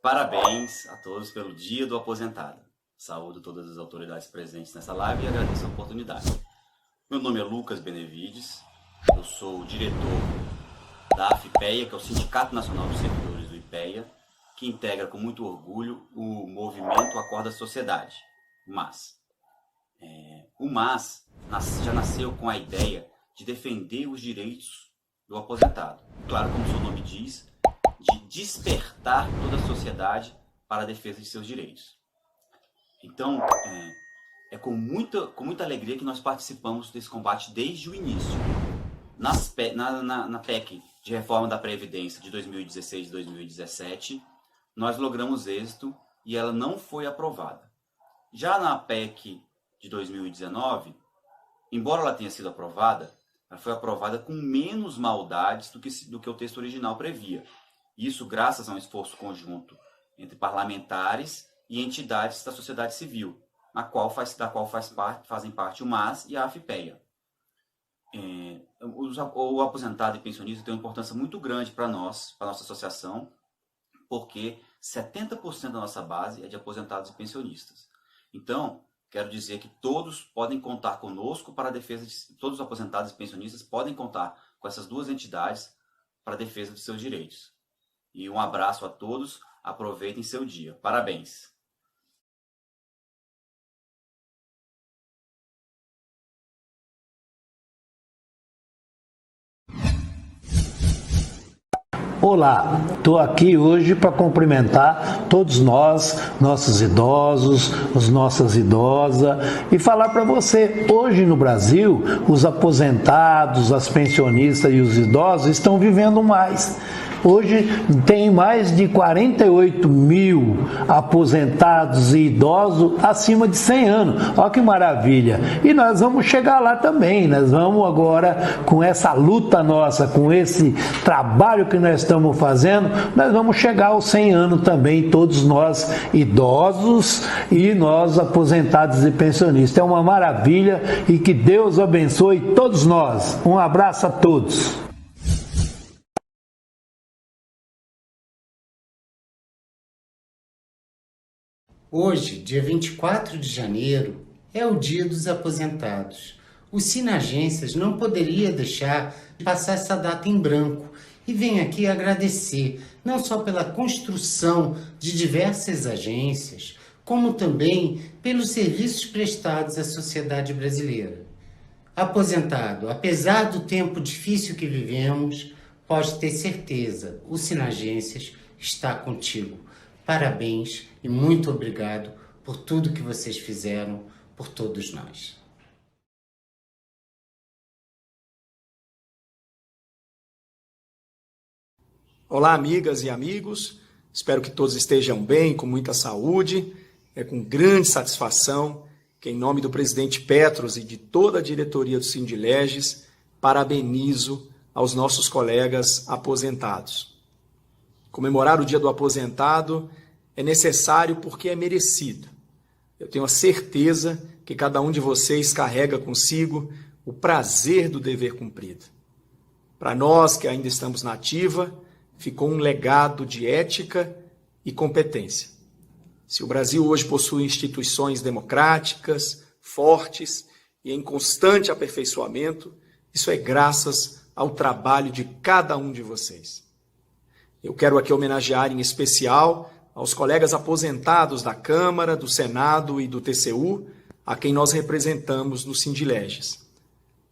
Parabéns a todos pelo Dia do Aposentado. Saúdo todas as autoridades presentes nessa live e agradeço a oportunidade. Meu nome é Lucas Benevides, eu sou o diretor da AFIPEA, que é o Sindicato Nacional dos Servidores do IPEA, que integra com muito orgulho o movimento Acorda Sociedade, o MAS. O MAS já nasceu com a ideia de defender os direitos do aposentado. Claro, como o seu nome diz, de despertar toda a sociedade para a defesa de seus direitos. Então, é com muita alegria que nós participamos desse combate desde o início. Na PEC de reforma da Previdência de 2016 e 2017, nós logramos êxito e ela não foi aprovada. Já na PEC de 2019, embora ela tenha sido aprovada, ela foi aprovada com menos maldades do que o texto original previa. Isso graças a um esforço conjunto entre parlamentares e entidades da sociedade civil, da qual fazem parte o MAS e a AFIPEA. O aposentado e pensionista tem uma importância muito grande para nós, para a nossa associação, porque 70% da nossa base é de aposentados e pensionistas. Então, quero dizer que todos podem contar conosco para a defesa de todos os aposentados e pensionistas podem contar com essas duas entidades para a defesa de seus direitos. E um abraço a todos, aproveitem seu dia. Parabéns! Olá, estou aqui hoje para cumprimentar todos nós, nossos idosos, as nossas idosas, e falar para você, hoje no Brasil, os aposentados, as pensionistas e os idosos estão vivendo mais. Hoje tem mais de 48 mil aposentados e idosos acima de 100 anos. Olha que maravilha! E nós vamos chegar lá também. Nós vamos agora, com essa luta nossa, com esse trabalho que nós estamos fazendo, nós vamos chegar aos 100 anos também, todos nós idosos e nós aposentados e pensionistas. É uma maravilha e que Deus abençoe todos nós. Um abraço a todos. Hoje, dia 24 de janeiro, é o Dia dos Aposentados. O Sinagências não poderia deixar de passar essa data em branco e vem aqui agradecer não só pela construção de diversas agências, como também pelos serviços prestados à sociedade brasileira. Aposentado, apesar do tempo difícil que vivemos, pode ter certeza, o Sinagências está contigo. Parabéns e muito obrigado por tudo que vocês fizeram por todos nós. Olá, amigas e amigos. Espero que todos estejam bem, com muita saúde. É com grande satisfação que, em nome do presidente Petros e de toda a diretoria do Sindileges, parabenizo aos nossos colegas aposentados. Comemorar o Dia do Aposentado é necessário porque é merecido. Eu tenho a certeza que cada um de vocês carrega consigo o prazer do dever cumprido. Para nós que ainda estamos na ativa, ficou um legado de ética e competência. Se o Brasil hoje possui instituições democráticas, fortes e em constante aperfeiçoamento, isso é graças ao trabalho de cada um de vocês. Eu quero aqui homenagear em especial aos colegas aposentados da Câmara, do Senado e do TCU, a quem nós representamos no Sindileges.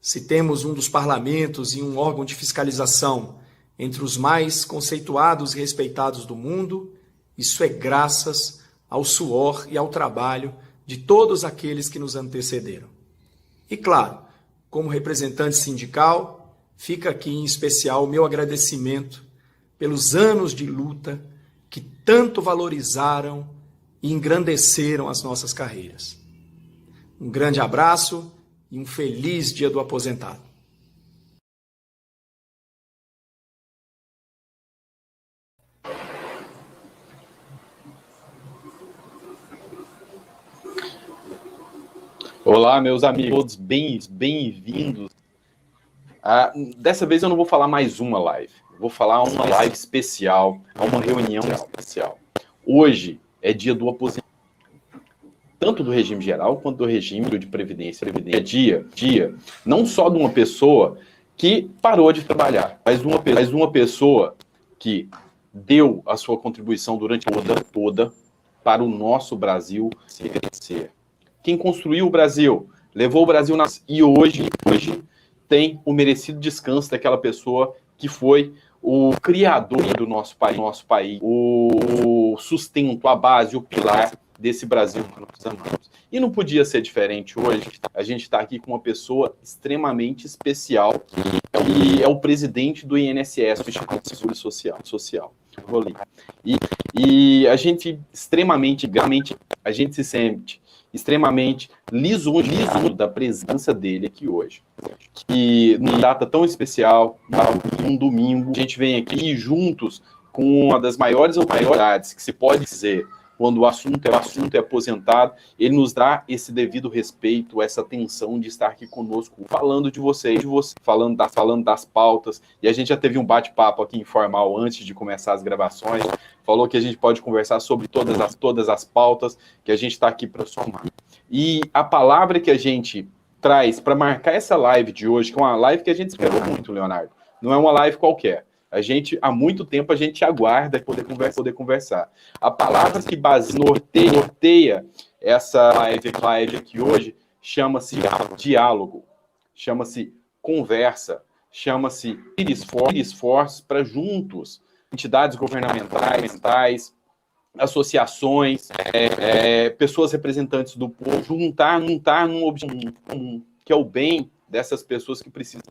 Se temos um dos parlamentos e um órgão de fiscalização entre os mais conceituados e respeitados do mundo, isso é graças ao suor e ao trabalho de todos aqueles que nos antecederam. E claro, como representante sindical, fica aqui em especial o meu agradecimento pelos anos de luta que tanto valorizaram e engrandeceram as nossas carreiras. Um grande abraço e um feliz Dia do Aposentado. Olá, meus amigos, todos bem-vindos. Dessa vez eu não vou falar mais uma live, vou falar uma live especial, uma reunião especial. Hoje é dia do aposentado, tanto do regime geral quanto do regime de previdência. É dia não só de uma pessoa que parou de trabalhar, mas uma pessoa que deu a sua contribuição durante a vida toda para o nosso Brasil crescer. Quem construiu o Brasil, levou o Brasil e hoje tem o merecido descanso daquela pessoa que foi o criador do nosso país, o sustento, a base, o pilar desse Brasil que nós amamos. E não podia ser diferente hoje. A gente está aqui com uma pessoa extremamente especial, que é o presidente do INSS, o Instituto de Seguro Social. E a gente a gente se sente extremamente lisonjeado da presença dele aqui hoje. Que numa data tão especial, um domingo, a gente vem aqui juntos com uma das maiores autoridades que se pode dizer quando o assunto é aposentado, ele nos dá esse devido respeito, essa atenção de estar aqui conosco, falando de vocês, falando das pautas, e a gente já teve um bate-papo aqui informal antes de começar as gravações, falou que a gente pode conversar sobre todas as pautas que a gente está aqui para somar. E a palavra que a gente traz para marcar essa live de hoje, que é uma live que a gente esperou muito, Leonardo, não é uma live qualquer. Há muito tempo, a gente aguarda poder conversar. A palavra que norteia essa live aqui hoje chama-se diálogo, chama-se conversa, chama-se esforços para juntos, entidades governamentais, associações, pessoas representantes do povo, juntar num objetivo comum, que é o bem dessas pessoas que precisam.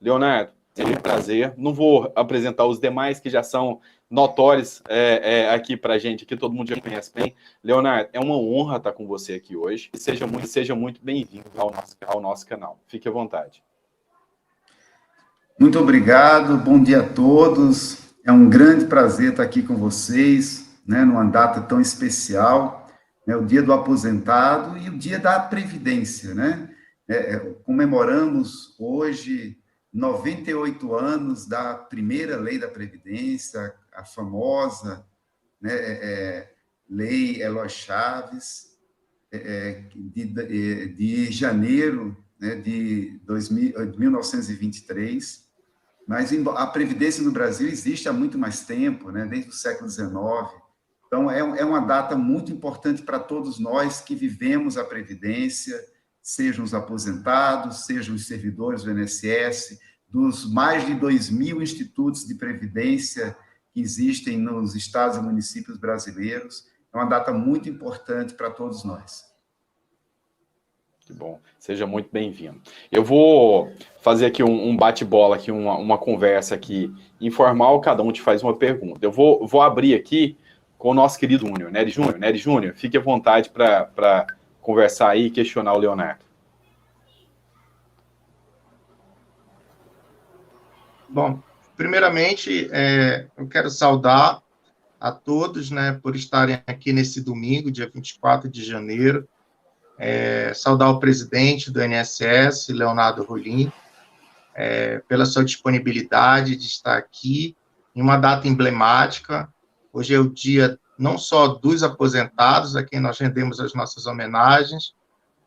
Leonardo, é um prazer. Não vou apresentar os demais que já são notórios aqui para a gente, que todo mundo já conhece bem. Leonardo, é uma honra estar com você aqui hoje. E seja muito bem-vindo ao nosso canal. Fique à vontade. Muito obrigado, bom dia a todos. É um grande prazer estar aqui com vocês, né, numa data tão especial, né, o Dia do Aposentado e o Dia da Previdência, né? Comemoramos hoje 98 anos da primeira lei da Previdência, a famosa, né, Lei Eloy Chaves, de janeiro, né, de 1923, mas a Previdência no Brasil existe há muito mais tempo, né, desde o século XIX. Então, é uma data muito importante para todos nós que vivemos a Previdência, sejam os aposentados, sejam os servidores do INSS, dos mais de 2.000 institutos de previdência que existem nos estados e municípios brasileiros. É uma data muito importante para todos nós. Que bom, seja muito bem-vindo. Eu vou fazer aqui um bate-bola, aqui uma conversa aqui informal, cada um te faz uma pergunta. Eu vou abrir aqui com o nosso querido Júnior, Nery Júnior. Nery Júnior, fique à vontade para conversar aí e questionar o Leonardo. Bom, primeiramente, eu quero saudar a todos, né, por estarem aqui nesse domingo, dia 24 de janeiro, saudar o presidente do INSS, Leonardo Rolim, pela sua disponibilidade de estar aqui em uma data emblemática. Hoje é o dia não só dos aposentados, a quem nós rendemos as nossas homenagens,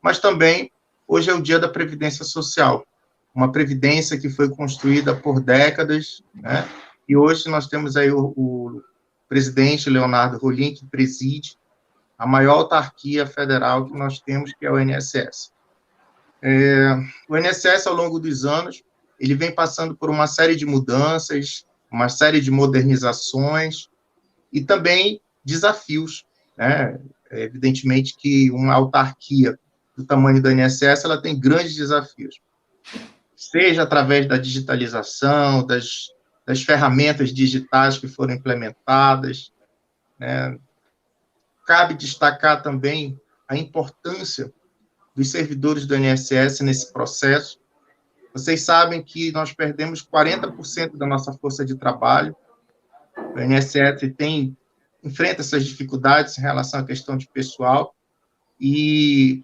mas também hoje é o dia da Previdência Social, uma previdência que foi construída por décadas, né? E hoje nós temos aí o presidente Leonardo Rolim, que preside a maior autarquia federal que nós temos, que é o INSS. O INSS, ao longo dos anos, ele vem passando por uma série de mudanças, uma série de modernizações e também desafios, né? Evidentemente que uma autarquia do tamanho do INSS, ela tem grandes desafios, seja através da digitalização, das ferramentas digitais que foram implementadas, né? Cabe destacar também a importância dos servidores do INSS nesse processo. Vocês sabem que nós perdemos 40% da nossa força de trabalho. O INSS enfrenta essas dificuldades em relação à questão de pessoal, e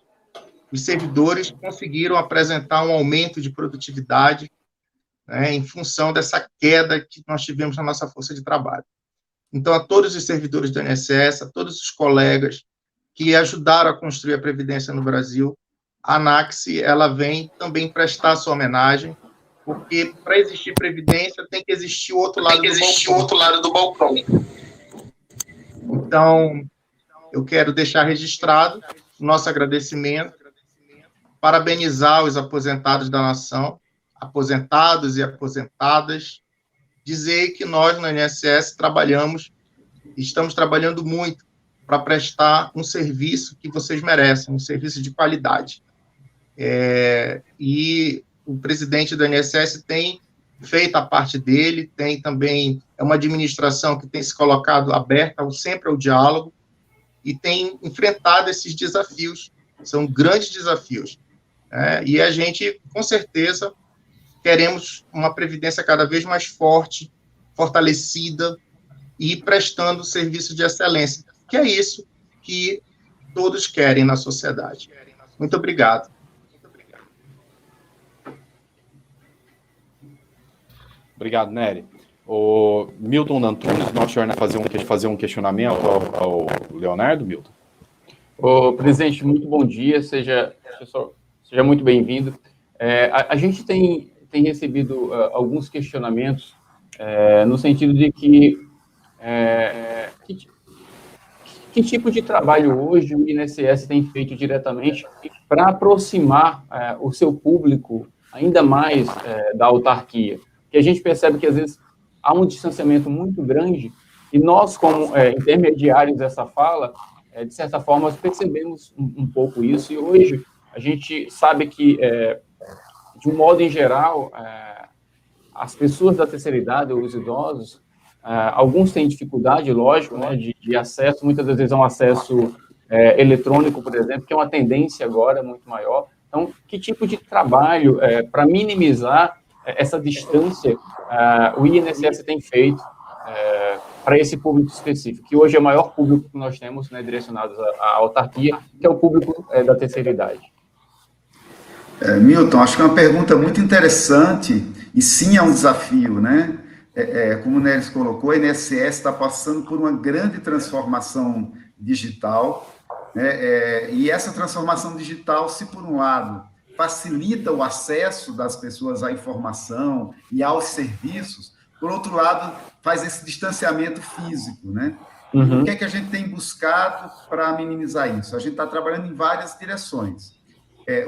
os servidores conseguiram apresentar um aumento de produtividade, né, em função dessa queda que nós tivemos na nossa força de trabalho. Então, a todos os servidores do INSS, a todos os colegas que ajudaram a construir a Previdência no Brasil, a ANAX, ela vem também prestar sua homenagem, porque para existir Previdência tem que existir o outro lado do balcão. Então, eu quero deixar registrado o nosso agradecimento, parabenizar os aposentados da nação, aposentados e aposentadas, dizer que nós, no INSS, estamos trabalhando muito para prestar um serviço que vocês merecem, um serviço de qualidade. E o presidente do INSS tem feito a parte dele, tem também, é uma administração que tem se colocado aberta sempre ao diálogo e tem enfrentado esses desafios, são grandes desafios. E a gente, com certeza, queremos uma Previdência cada vez mais forte, fortalecida e prestando serviço de excelência, que é isso que todos querem na sociedade. Muito obrigado. Obrigado, Nery. O Milton Antunes, nosso jornal, fazer um questionamento ao Leonardo, Milton. Ô, presidente, muito bom dia, seja muito bem-vindo. A gente tem recebido alguns questionamentos no sentido de que tipo de trabalho hoje o INSS tem feito diretamente para aproximar o seu público ainda mais da autarquia? Que a gente percebe que, às vezes, há um distanciamento muito grande e nós, como intermediários dessa fala, de certa forma, percebemos um pouco isso, e hoje a gente sabe que, de um modo em geral, as pessoas da terceira idade, os idosos, alguns têm dificuldade, lógico, né, de acesso, muitas das vezes é um acesso eletrônico, por exemplo, que é uma tendência agora muito maior. Então, que tipo de trabalho para minimizar essa distância o INSS tem feito para esse público específico, que hoje é o maior público que nós temos, né, direcionados à autarquia, que é o público da terceira idade? Milton, acho que é uma pergunta muito interessante e sim é um desafio, né? Como o Nery colocou, a INSS está passando por uma grande transformação digital, né? E essa transformação digital, se por um lado facilita o acesso das pessoas à informação e aos serviços, por outro lado, faz esse distanciamento físico, né? Uhum. O que é que a gente tem buscado para minimizar isso? A gente está trabalhando em várias direções.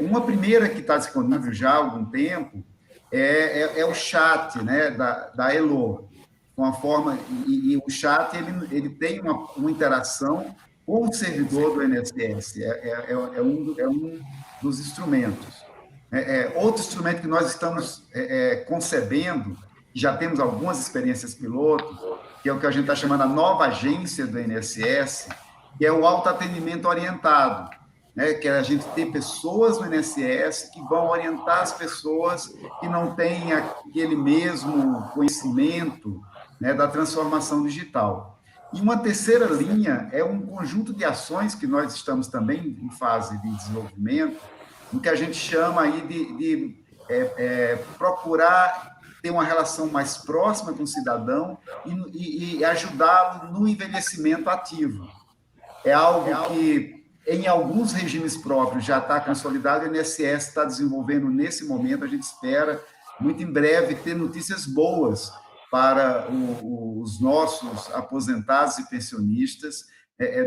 Uma primeira que está disponível já há algum tempo é o chat, né, da Elo, com a forma, e o chat ele tem uma interação com o servidor do INSS, é um dos instrumentos. Outro instrumento que nós estamos concebendo, já temos algumas experiências piloto, que é o que a gente está chamando a nova agência do INSS, que é o autoatendimento orientado, né? Que é a gente ter pessoas no INSS que vão orientar as pessoas que não têm aquele mesmo conhecimento, né, da transformação digital. E uma terceira linha é um conjunto de ações que nós estamos também em fase de desenvolvimento, no que a gente chama aí de procurar ter uma relação mais próxima com o cidadão e ajudá-lo no envelhecimento ativo. É algo que, em alguns regimes próprios, já está consolidado, e o INSS está desenvolvendo nesse momento. A gente espera, muito em breve, ter notícias boas para os nossos aposentados e pensionistas,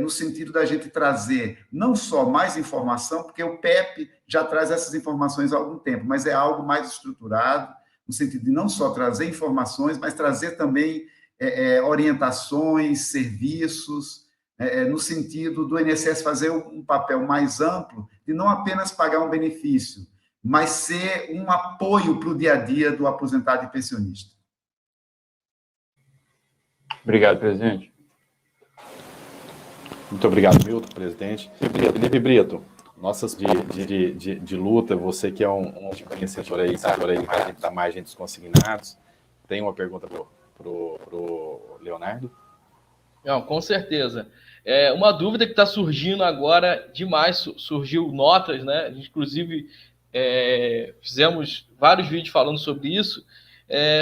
no sentido da gente trazer não só mais informação, porque o PEP já traz essas informações há algum tempo, mas é algo mais estruturado, no sentido de não só trazer informações, mas trazer também orientações, serviços, no sentido do INSS fazer um papel mais amplo, de não apenas pagar um benefício, mas ser um apoio para o dia a dia do aposentado e pensionista. Obrigado, presidente. Muito obrigado, Milton, presidente. Felipe Brito, nossas de luta, você que é um conhecedor aí da margem dos consignados, tem uma pergunta para o Leonardo? Não, com certeza. Uma dúvida que está surgindo agora demais, surgiu notas, né? Inclusive, fizemos vários vídeos falando sobre isso,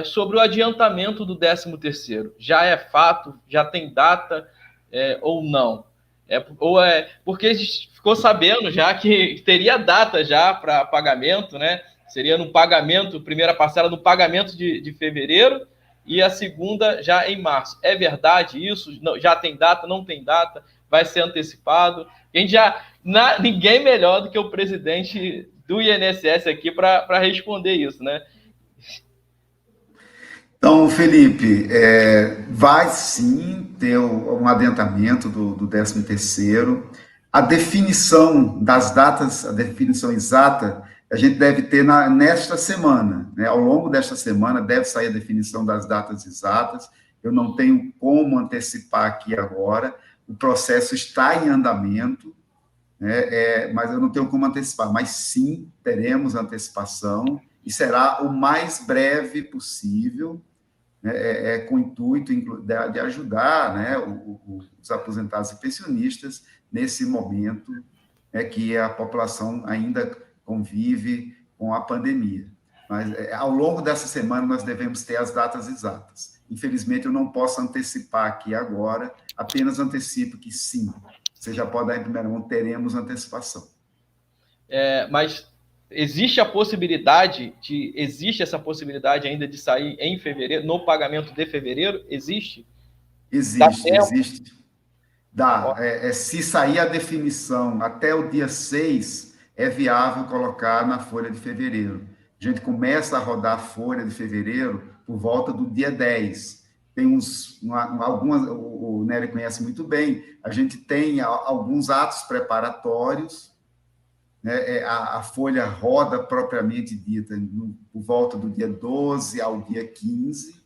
sobre o adiantamento do 13º. Já é fato? Já tem data ou não? Porque a gente ficou sabendo já que teria data já para pagamento, né? Seria no pagamento, primeira parcela no pagamento de fevereiro e a segunda já em março. É verdade isso? Não, já tem data? Não tem data? Vai ser antecipado? Ninguém melhor do que o presidente do INSS aqui para responder isso, né? Então, Felipe, vai sim ter um adiantamento do 13º. A definição das datas, a definição exata, a gente deve ter nesta semana, né? Ao longo desta semana deve sair a definição das datas exatas. Eu não tenho como antecipar aqui agora. O processo está em andamento, né? Mas eu não tenho como antecipar. Mas sim, teremos antecipação e será o mais breve possível, com o intuito de ajudar, né, os aposentados e pensionistas nesse momento que a população ainda convive com a pandemia. Mas ao longo dessa semana nós devemos ter as datas exatas. Infelizmente eu não posso antecipar aqui agora, apenas antecipo que sim, você já pode dar em primeira mão, teremos antecipação. Mas existe essa possibilidade ainda de sair em fevereiro, no pagamento de fevereiro? Existe? Existe. Dá. Se sair a definição até o dia 6, é viável colocar na folha de fevereiro. A gente começa a rodar a folha de fevereiro por volta do dia 10. Tem algumas, o Nery conhece muito bem, a gente tem alguns atos preparatórios, né? A folha roda propriamente dita por volta do dia 12 ao dia 15,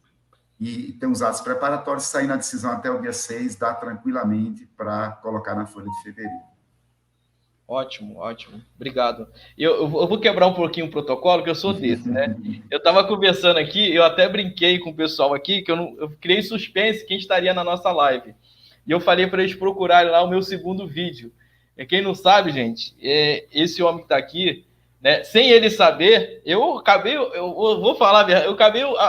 e tem os atos preparatórios, saindo a decisão até o dia 6, dá tranquilamente para colocar na folha de fevereiro. Ótimo. Obrigado. Eu vou quebrar um pouquinho o protocolo, que eu sou desse, né? Eu estava conversando aqui, eu até brinquei com o pessoal aqui, que eu criei suspense quem estaria na nossa live. E eu falei para eles procurarem lá o meu segundo vídeo. Quem não sabe, gente, esse homem que está aqui, né, sem ele saber, eu vou falar, eu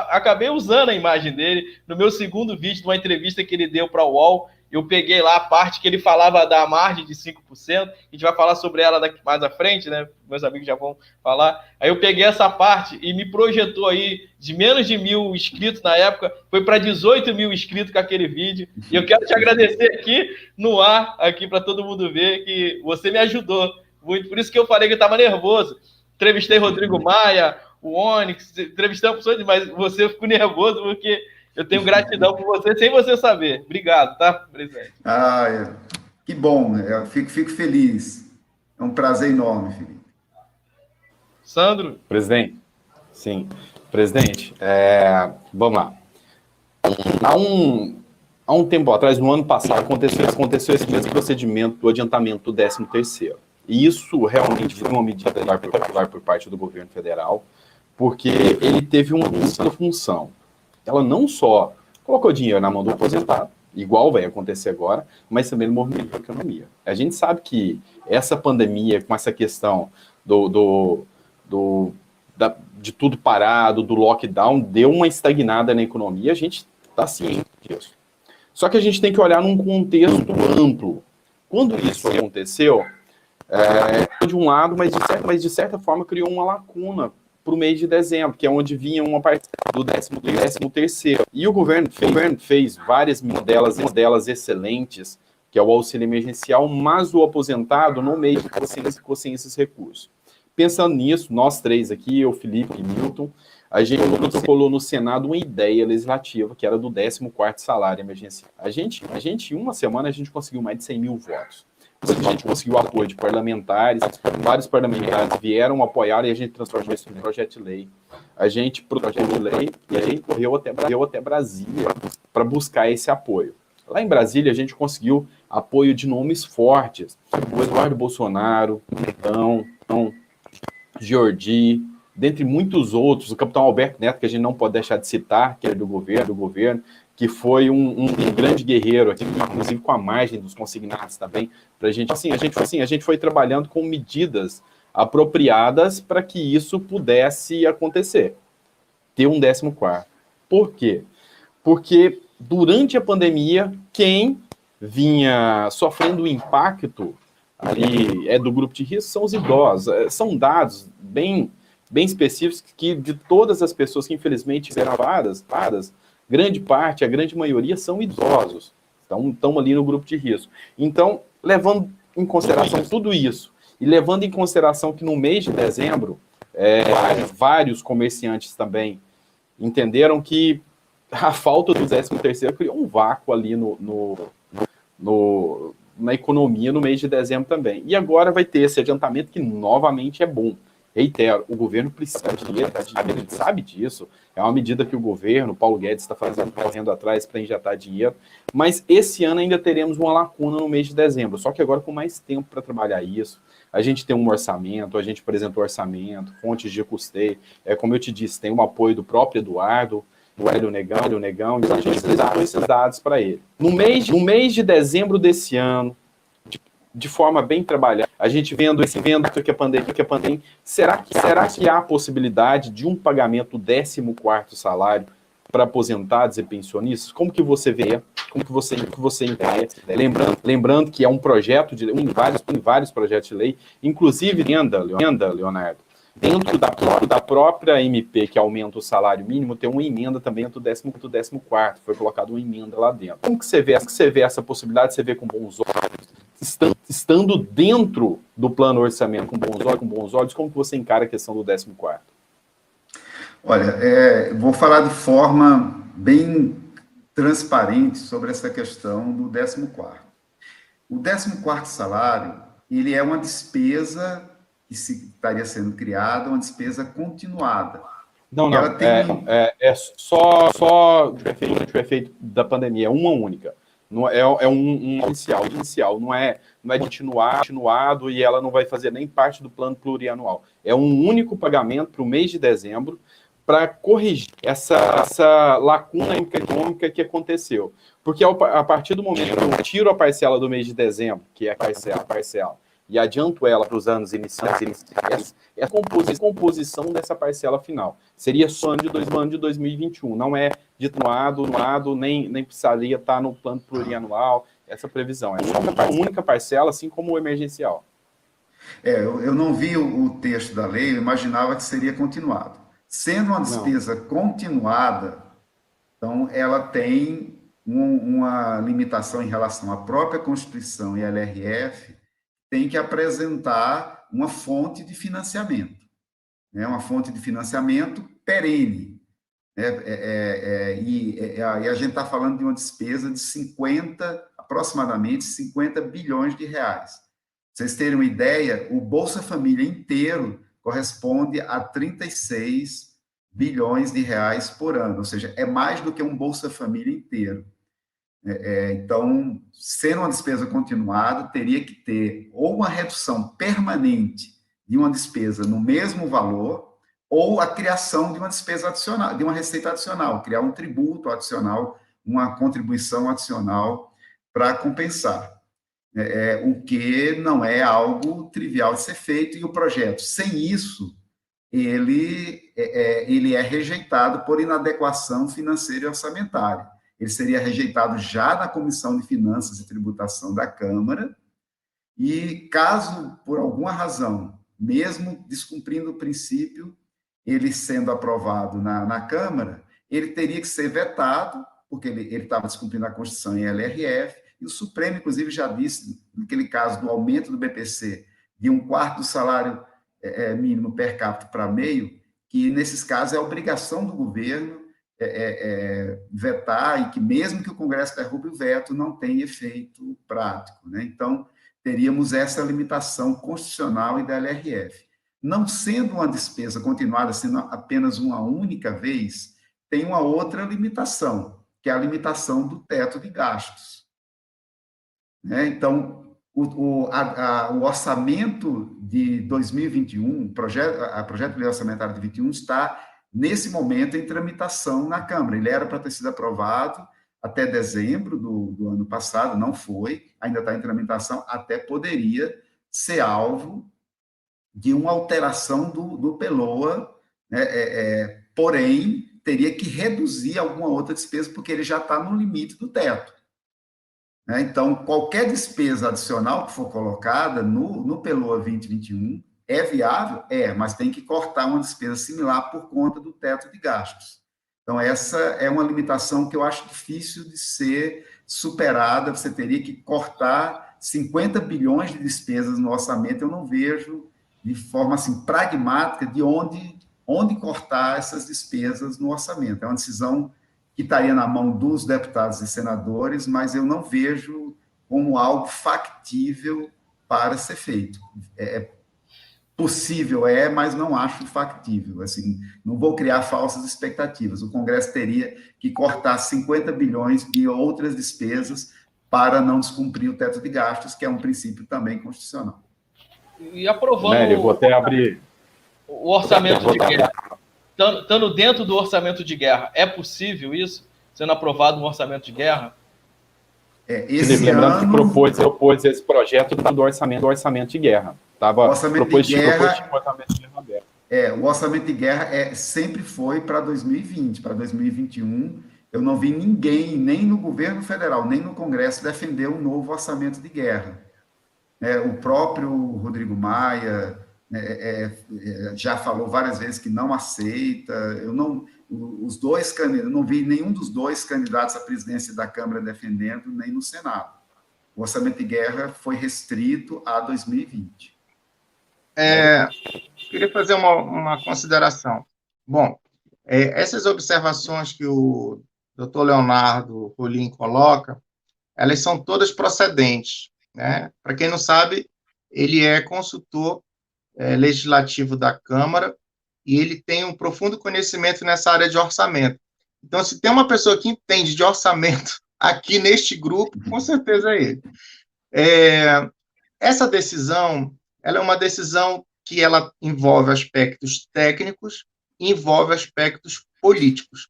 acabei usando a imagem dele no meu segundo vídeo, numa entrevista que ele deu para a UOL. Eu peguei lá a parte que ele falava da margem de 5%, a gente vai falar sobre ela daqui mais à frente, né? Meus amigos já vão falar. Aí eu peguei essa parte e me projetou aí de menos de 1.000 inscritos na época, foi para 18 mil inscritos com aquele vídeo. E eu quero te agradecer aqui no ar, aqui para todo mundo ver, que você me ajudou muito. Por isso que eu falei que eu estava nervoso. Entrevistei Rodrigo Maia, o Onyx, entrevistei pessoas, mas você ficou nervoso porque eu tenho gratidão por você, sem você saber. Obrigado, tá, presidente? Que bom, eu fico feliz. É um prazer enorme, Felipe. Sandro? Presidente, sim. Presidente, vamos lá. Há um tempo atrás, no ano passado, aconteceu esse mesmo procedimento do adiantamento do 13º. E isso realmente foi uma medida popular por parte do governo federal, porque ele teve uma função. Ela não só colocou dinheiro na mão do aposentado, igual vai acontecer agora, mas também no movimento da economia. A gente sabe que essa pandemia, com essa questão de tudo parado, do lockdown, deu uma estagnada na economia, a gente está ciente disso. Só que a gente tem que olhar num contexto amplo. Quando isso aconteceu, de um lado, mas de certa forma criou uma lacuna para o mês de dezembro, que é onde vinha uma parte do 13º. E o governo fez várias delas excelentes, que é o auxílio emergencial, mas o aposentado no mês ficou sem esses recursos. Pensando nisso, nós três aqui, eu, Felipe e Milton, a gente protocolou no Senado uma ideia legislativa, que era do 14º salário emergencial. A gente, em uma semana, a gente conseguiu mais de 100 mil votos. A gente conseguiu apoio de parlamentares, vários parlamentares vieram apoiar e a gente transformou isso em projeto de lei. A gente protocolou lei e aí correu até Brasília para buscar esse apoio. Lá em Brasília, a gente conseguiu apoio de nomes fortes. O Eduardo Bolsonaro, então, Jordi, dentre muitos outros, o capitão Alberto Neto, que a gente não pode deixar de citar, que é do governo, que foi um grande guerreiro aqui, inclusive com a margem dos consignados também, pra gente. Assim, a gente foi trabalhando com medidas apropriadas para que isso pudesse acontecer. ter um 14º. Por quê? Porque durante a pandemia, quem vinha sofrendo o impacto ali do grupo de risco são os idosos. São dados bem específicos que de todas as pessoas que infelizmente tiveram vadas, grande parte, a grande maioria são idosos. Então, estão ali no grupo de risco. Então, levando em consideração tudo isso, e levando em consideração que no mês de dezembro, vários comerciantes também entenderam que a falta do 13º criou um vácuo ali na economia no mês de dezembro também. E agora vai ter esse adiantamento que novamente é bom. Reitero, o governo precisa de dinheiro, a gente sabe disso, é uma medida que o governo, Paulo Guedes, está correndo atrás para injetar dinheiro, mas esse ano ainda teremos uma lacuna no mês de dezembro, só que agora com mais tempo para trabalhar isso, a gente tem um orçamento, a gente apresenta o orçamento, fontes de custeio, como eu te disse, tem o apoio do próprio Eduardo, do Hélio Negão, então a gente apresentou esses dados para ele. No mês de dezembro desse ano, de forma bem trabalhada, a gente vendo que a pandemia, será que há a possibilidade de um pagamento do 14º salário para aposentados e pensionistas? Como que você vê? Como que você entende? Lembrando que é um projeto de lei, em vários projetos de lei, inclusive Leonardo, dentro da própria MP que aumenta o salário mínimo, tem uma emenda também do 14º, foi colocada uma emenda lá dentro. Como que você vê essa possibilidade? Você vê com bons olhos? Estando dentro do plano orçamento com bons olhos, como que você encara a questão do 14º? Olha, vou falar de forma bem transparente sobre essa questão do 14º. O 14º salário, ele é uma despesa que estaria sendo criada, uma despesa continuada. Não, só o efeito da pandemia, é uma única. Não é um inicial, não é continuado e ela não vai fazer nem parte do plano plurianual. É um único pagamento para o mês de dezembro para corrigir essa lacuna econômica que aconteceu. Porque a partir do momento que eu tiro a parcela do mês de dezembro, que é a parcela, e adianto ela para os anos iniciais, é a composição dessa parcela final. Seria só ano de 2021, não é continuado, nem precisaria estar no plano plurianual, essa previsão. É só uma única parcela, assim como o emergencial. Eu não vi o texto da lei, eu imaginava que seria continuado. Sendo uma despesa continuada, então ela tem uma limitação em relação à própria Constituição e à LRF, tem que apresentar uma fonte de financiamento, né? Uma fonte de financiamento perene. E a gente está falando de uma despesa de aproximadamente 50 bilhões de reais. Pra vocês terem uma ideia, o Bolsa Família inteiro corresponde a 36 bilhões de reais por ano, ou seja, é mais do que um Bolsa Família inteiro. Então, sendo uma despesa continuada, teria que ter ou uma redução permanente de uma despesa no mesmo valor, ou a criação de uma despesa adicional, de uma receita adicional, criar um tributo adicional, uma contribuição adicional para compensar. O que não é algo trivial de ser feito, e o projeto, sem isso, ele é rejeitado por inadequação financeira e orçamentária. Ele seria rejeitado já na Comissão de Finanças e Tributação da Câmara, e caso, por alguma razão, mesmo descumprindo o princípio, ele sendo aprovado na Câmara, ele teria que ser vetado, porque ele estava descumprindo a Constituição e a LRF, e o Supremo, inclusive, já disse, naquele caso do aumento do BPC, de 1/4 do salário mínimo per capita para meio, que, nesses casos, é obrigação do governo vetar, e que, mesmo que o Congresso derrube o veto, não tem efeito prático, né? Então, teríamos essa limitação constitucional e da LRF. Não sendo uma despesa continuada, sendo apenas uma única vez, tem uma outra limitação, que é a limitação do teto de gastos. Então, o orçamento de 2021, a projeto de lei orçamentária de 2021 está, nesse momento, em tramitação na Câmara. Ele era para ter sido aprovado até dezembro do ano passado, não foi, ainda está em tramitação, até poderia ser alvo de uma alteração do PELOA, né, porém, teria que reduzir alguma outra despesa, porque ele já está no limite do teto. Então, qualquer despesa adicional que for colocada no PELOA 2021 é viável? Mas tem que cortar uma despesa similar por conta do teto de gastos. Então, essa é uma limitação que eu acho difícil de ser superada. Você teria que cortar 50 bilhões de despesas no orçamento. Eu não vejo, de forma assim, pragmática, de onde cortar essas despesas no orçamento. É uma decisão que estaria na mão dos deputados e senadores, mas eu não vejo como algo factível para ser feito. Possível, mas não acho factível. Assim, não vou criar falsas expectativas. O Congresso teria que cortar 50 bilhões de outras despesas para não descumprir o teto de gastos, que é um princípio também constitucional. E aprovando Nery, vou até abrir o orçamento de guerra, estando dentro do orçamento de guerra, é possível isso? Sendo aprovado um orçamento de guerra? Lembrando que propôs esse projeto do orçamento de guerra. O orçamento de guerra o orçamento de guerra sempre foi para 2020, para 2021. Eu não vi ninguém, nem no governo federal, nem no Congresso, defender um novo orçamento de guerra. O próprio Rodrigo Maia já falou várias vezes que não aceita. Eu não vi nenhum dos dois candidatos à presidência da Câmara defendendo, nem no Senado. O orçamento de guerra foi restrito a 2020. Queria fazer uma consideração. Bom, essas observações que o Dr. Leonardo Rolim coloca, elas são todas procedentes, né? Para quem não sabe, ele é consultor legislativo da Câmara e ele tem um profundo conhecimento nessa área de orçamento. Então, se tem uma pessoa que entende de orçamento aqui neste grupo, com certeza é ele. Essa decisão, ela é uma decisão que ela envolve aspectos técnicos e envolve aspectos políticos.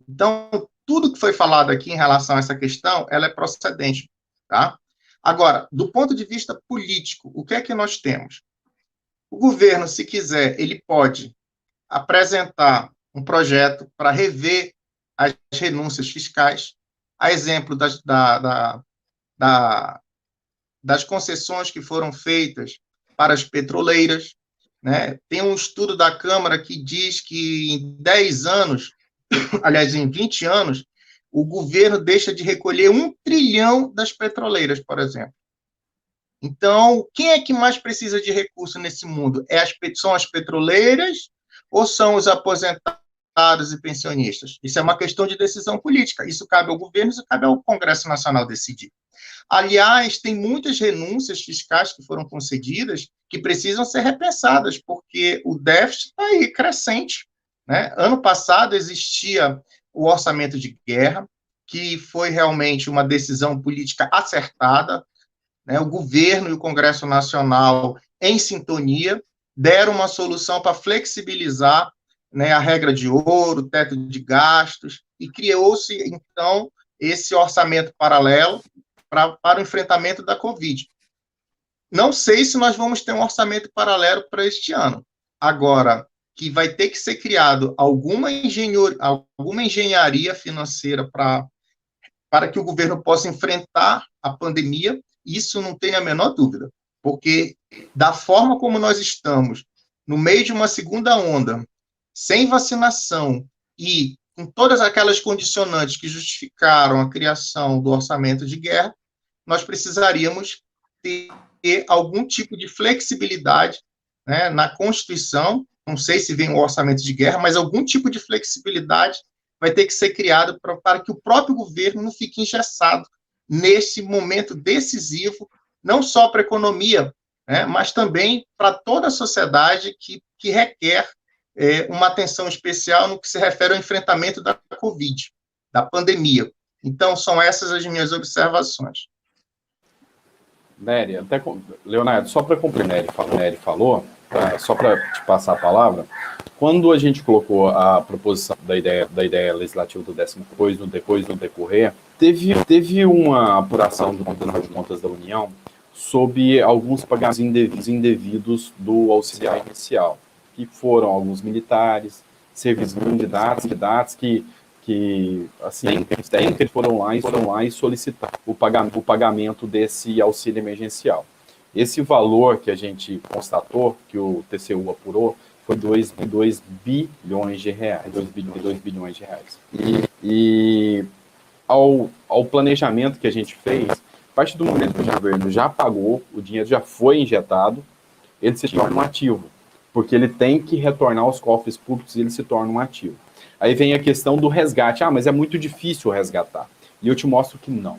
Então, tudo que foi falado aqui em relação a essa questão, ela é procedente, tá? Agora, do ponto de vista político, o que é que nós temos? O governo, se quiser, ele pode apresentar um projeto para rever as renúncias fiscais, a exemplo das concessões que foram feitas para as petroleiras, né? Tem um estudo da Câmara que diz que em 10 anos, aliás, em 20 anos, o governo deixa de recolher 1 trilhão das petroleiras, por exemplo. Então, quem é que mais precisa de recurso nesse mundo? São as petroleiras ou são os aposentados e pensionistas? Isso é uma questão de decisão política. Isso cabe ao governo, isso cabe ao Congresso Nacional decidir. Aliás, tem muitas renúncias fiscais que foram concedidas que precisam ser repensadas, porque o déficit está aí crescente, né? Ano passado existia o orçamento de guerra, que foi realmente uma decisão política acertada, né? O governo e o Congresso Nacional, em sintonia, deram uma solução para flexibilizar, né, a regra de ouro, o teto de gastos, e criou-se, então, esse orçamento paralelo para o enfrentamento da Covid. Não sei se nós vamos ter um orçamento paralelo para este ano. Agora, que vai ter que ser criado alguma engenharia financeira para que o governo possa enfrentar a pandemia, isso não tem a menor dúvida, porque da forma como nós estamos, no meio de uma segunda onda, sem vacinação e com todas aquelas condicionantes que justificaram a criação do orçamento de guerra, nós precisaríamos ter algum tipo de flexibilidade, né, na Constituição. Não sei se vem um orçamento de guerra, mas algum tipo de flexibilidade vai ter que ser criado para que o próprio governo não fique engessado nesse momento decisivo, não só para a economia, né, mas também para toda a sociedade que requer uma atenção especial no que se refere ao enfrentamento da Covid, da pandemia. Então, são essas as minhas observações. Nery, Leonardo, só para complementar o que o Nery falou, só para te passar a palavra, quando a gente colocou a proposição da ideia legislativa do 10º, depois no decorrer, teve uma apuração do Tribunal de Contas da União sobre alguns pagamentos indevidos do auxiliar inicial, que foram alguns militares, serviços candidatos que assim, sempre foram lá e solicitaram o pagamento desse auxílio emergencial. Esse valor que a gente constatou, que o TCU apurou, foi 2 bilhões de reais. 2 bilhões de reais. E ao planejamento que a gente fez, a partir do momento que o governo já pagou, o dinheiro já foi injetado, ele se torna um ativo, porque ele tem que retornar aos cofres públicos e ele se torna um ativo. Aí vem a questão do resgate. Mas é muito difícil resgatar. E eu te mostro que não.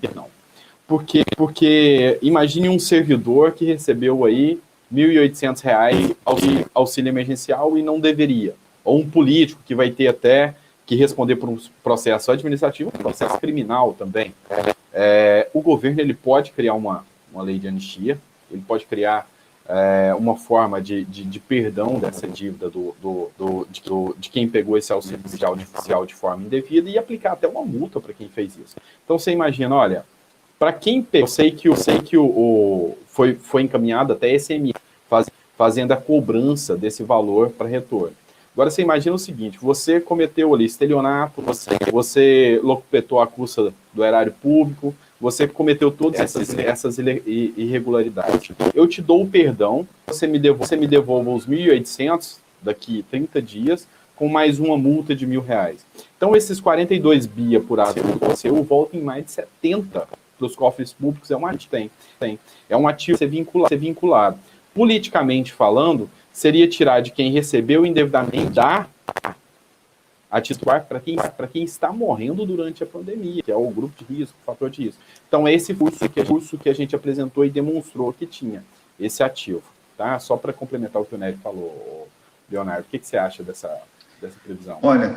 Porque imagine um servidor que recebeu aí R$ 1.800 auxílio emergencial e não deveria. Ou um político que vai ter até que responder por um processo administrativo, um processo criminal também. O governo ele pode criar uma lei de anistia, ele pode criar uma forma de perdão dessa dívida de quem pegou esse auxílio emergencial de forma indevida e aplicar até uma multa para quem fez isso. Então você imagina, olha, para quem pegou, eu sei que foi encaminhado até SMS, fazendo a cobrança desse valor para retorno. Agora você imagina o seguinte, você cometeu ali estelionato, você locupetou a custa do erário público, você cometeu todas essas irregularidades. Eu te dou o perdão, você me devolva os 1.800 daqui 30 dias, com mais uma multa de R$ 1.000. Então esses 42 bi apurados por você, eu volto em mais de 70 para os cofres públicos, é um ativo. É um ativo a ser vinculado. Politicamente falando, seria tirar de quem recebeu indevidamente, dar a titular para quem está morrendo durante a pandemia, que é o grupo de risco, o fator de risco. Então, é esse curso que a gente apresentou e demonstrou que tinha esse ativo. Tá? Só para complementar o que o Nery falou, Leonardo, o que você acha dessa previsão? Olha,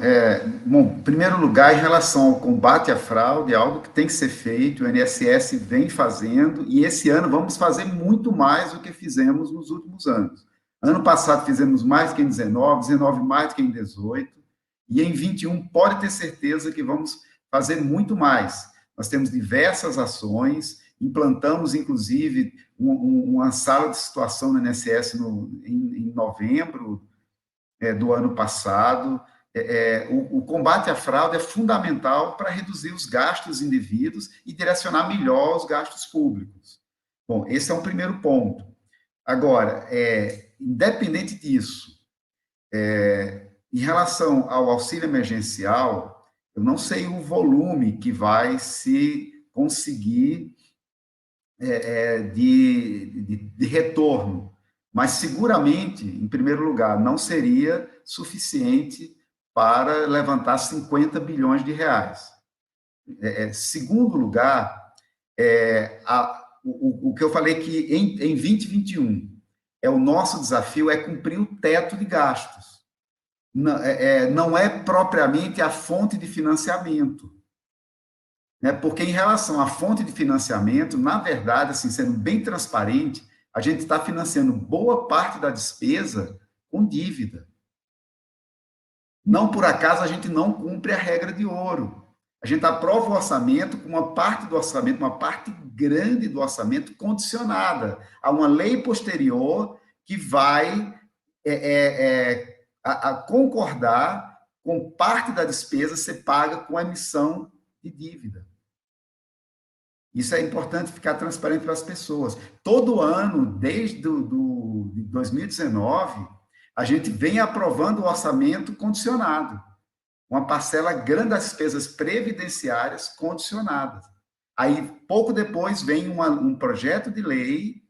bom, em primeiro lugar, em relação ao combate à fraude, é algo que tem que ser feito, o INSS vem fazendo, e esse ano vamos fazer muito mais do que fizemos nos últimos anos. Ano passado fizemos mais que em 19 mais que em 18, e em 21 pode ter certeza que vamos fazer muito mais. Nós temos diversas ações, implantamos, inclusive, uma sala de situação no INSS em novembro do ano passado. O combate à fraude é fundamental para reduzir os gastos indevidos e direcionar melhor os gastos públicos. Bom, esse é um primeiro ponto. Agora, independente disso, em relação ao auxílio emergencial, eu não sei o volume que vai se conseguir de retorno, mas seguramente, em primeiro lugar, não seria suficiente para levantar 50 bilhões de reais. Segundo lugar, o que eu falei que em 2021 o nosso desafio é cumprir o teto de gastos. Não é propriamente a fonte de financiamento. Né? Porque, em relação à fonte de financiamento, na verdade, assim, sendo bem transparente, a gente está financiando boa parte da despesa com dívida. Não por acaso a gente não cumpre a regra de ouro. A gente aprova o orçamento com uma parte do orçamento, uma parte grande do orçamento condicionada a uma lei posterior que vai a concordar com parte da despesa ser paga com a emissão de dívida. Isso é importante ficar transparente para as pessoas. Todo ano, desde 2019, a gente vem aprovando o orçamento condicionado. Uma parcela grande das despesas previdenciárias condicionadas. Aí, pouco depois, vem um projeto de lei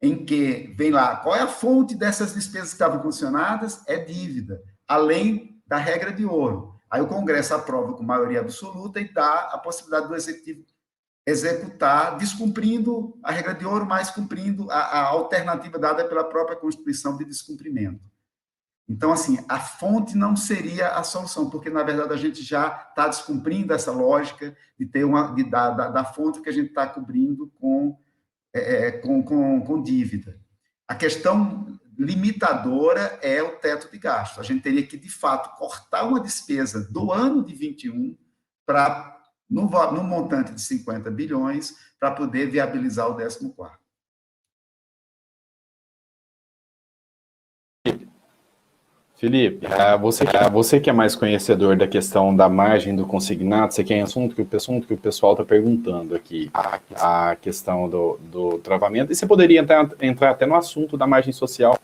em que vem lá, qual é a fonte dessas despesas que estavam condicionadas? É dívida, além da regra de ouro. Aí o Congresso aprova com maioria absoluta e dá a possibilidade do Executivo executar, descumprindo a regra de ouro, mas cumprindo a alternativa dada pela própria Constituição de descumprimento. Então, assim, a fonte não seria a solução, porque, na verdade, a gente já está descumprindo essa lógica de ter da fonte que a gente está cobrindo com dívida. A questão limitadora é o teto de gasto. A gente teria que, de fato, cortar uma despesa do ano de 21 no montante de 50 bilhões para poder viabilizar o 14º. Felipe, você que é mais conhecedor da questão da margem do consignado, você quer assunto que o pessoal está perguntando aqui, a questão do travamento, e você poderia entrar até no assunto da margem social.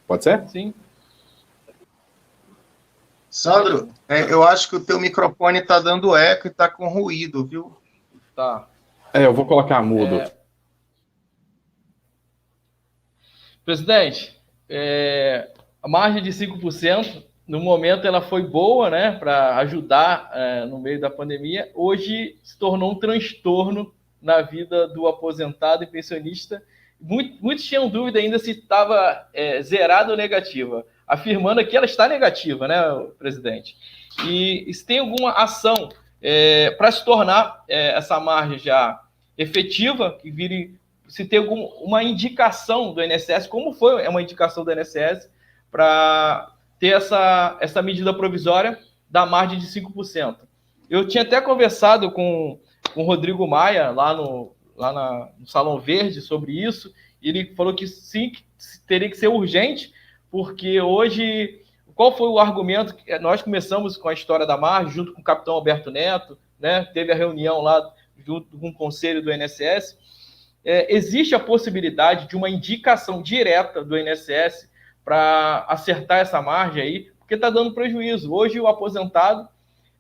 Pode ser? Sim. Sandro, eu acho que o teu microfone está dando eco e está com ruído, viu? Tá. Eu vou colocar mudo. Presidente, a margem de 5%, no momento ela foi boa, né, para ajudar no meio da pandemia. Hoje se tornou um transtorno na vida do aposentado e pensionista. Muitos tinham dúvida ainda se estava zerada ou negativa, afirmando que ela está negativa, né, presidente? E se tem alguma ação para se tornar essa margem já efetiva, que vire, se tem uma indicação do INSS, como foi uma indicação do INSS, para ter essa medida provisória da margem de 5%. Eu tinha até conversado com o Rodrigo Maia, lá no Salão Verde, sobre isso, e ele falou que sim, que teria que ser urgente, porque hoje, qual foi o argumento? Nós começamos com a história da margem, junto com o capitão Alberto Neto, né? Teve a reunião lá, junto com o conselho do INSS. Existe a possibilidade de uma indicação direta do INSS para acertar essa margem aí, porque está dando prejuízo. Hoje o aposentado,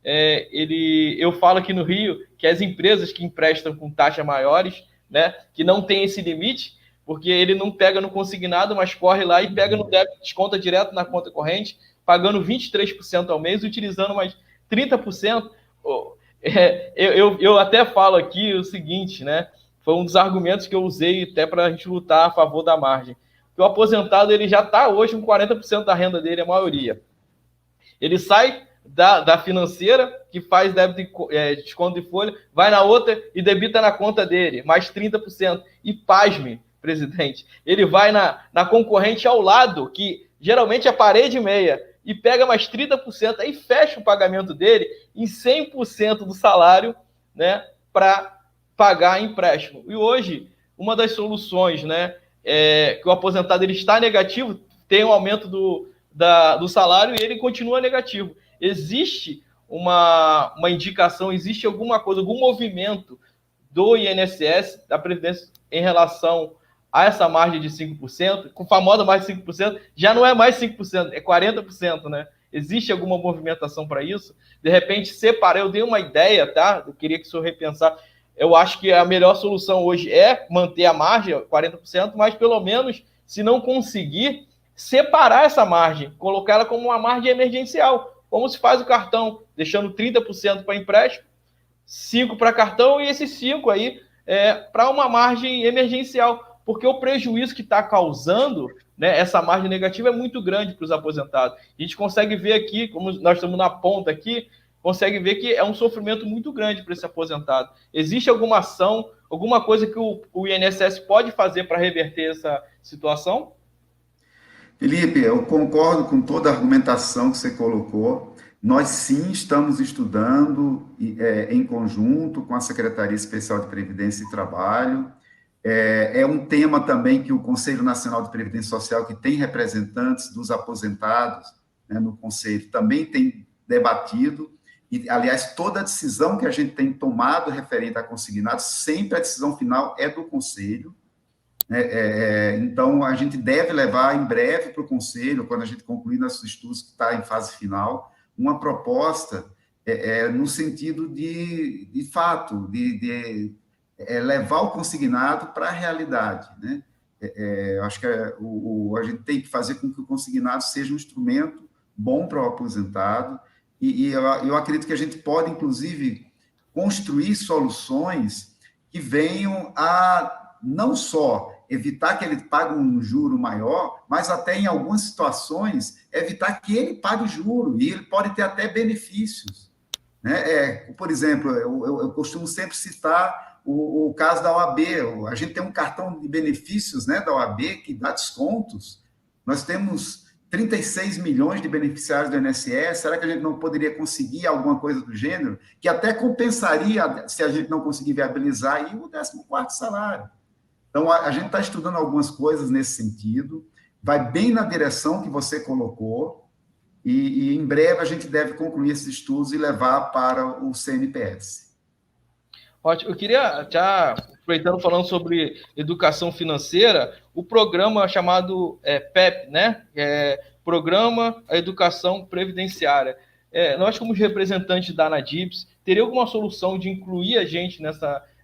eu falo aqui no Rio que as empresas que emprestam com taxas maiores, né, que não tem esse limite, porque ele não pega no consignado, mas corre lá e pega no débito, desconta direto na conta corrente, pagando 23% ao mês, utilizando mais 30%. Eu até falo aqui o seguinte, né? Foi um dos argumentos que eu usei até para a gente lutar a favor da margem. Que o aposentado ele já está hoje com 40% da renda dele, a maioria. Ele sai da financeira, que faz débito desconto de folha, vai na outra e debita na conta dele, mais 30%. E pasme, presidente, ele vai na concorrente ao lado, que geralmente é parede e meia, e pega mais 30%, aí fecha o pagamento dele em 100% do salário, né, para pagar empréstimo. E hoje, uma das soluções, né, que o aposentado ele está negativo, tem um aumento do salário e ele continua negativo. Existe uma indicação, existe alguma coisa, algum movimento do INSS, da Previdência, em relação a essa margem de 5%, com a famosa margem de 5%, já não é mais 5%, é 40%, né? Existe alguma movimentação para isso? De repente, separar, eu dei uma ideia, tá? Eu queria que o senhor repensar. Eu acho que a melhor solução hoje é manter a margem, 40%, mas pelo menos, se não conseguir, separar essa margem, colocar ela como uma margem emergencial, como se faz o cartão, deixando 30% para empréstimo, 5% para cartão e esses 5% aí para uma margem emergencial, porque o prejuízo que está causando, né, essa margem negativa é muito grande para os aposentados. A gente consegue ver aqui, como nós estamos na ponta aqui, consegue ver que é um sofrimento muito grande para esse aposentado. Existe alguma ação, alguma coisa que o INSS pode fazer para reverter essa situação? Felipe, eu concordo com toda a argumentação que você colocou. Nós sim estamos estudando em conjunto com a Secretaria Especial de Previdência e Trabalho. É um tema também que o Conselho Nacional de Previdência Social, que tem representantes dos aposentados, né, no Conselho, também tem debatido. E, aliás, toda a decisão que a gente tem tomado referente a consignados, sempre a decisão final é do Conselho. Então, a gente deve levar em breve para o Conselho, quando a gente concluir nossos estudos, que está em fase final, uma proposta no sentido de fato, levar o consignado para a realidade, né? Acho que a gente tem que fazer com que o consignado seja um instrumento bom para o aposentado, e eu acredito que a gente pode, inclusive, construir soluções que venham a não só evitar que ele pague um juro maior, mas até, em algumas situações, evitar que ele pague juro, e ele pode ter até benefícios, né? Por exemplo, eu costumo sempre citar o caso da OAB. A gente tem um cartão de benefícios, né, da OAB que dá descontos. Nós temos 36 milhões de beneficiários do INSS. Será que a gente não poderia conseguir alguma coisa do gênero que até compensaria, se a gente não conseguir viabilizar, aí o 14º salário? Então, a gente está estudando algumas coisas nesse sentido. vai bem na direção que você colocou, e em breve a gente deve concluir esses estudos e levar para o CNPS. Ótimo. Eu queria, já aproveitando, falando sobre educação financeira, o programa chamado PEP, né? Programa a Educação Previdenciária. Nós, como representantes da ANADIPS, teria alguma solução de incluir a gente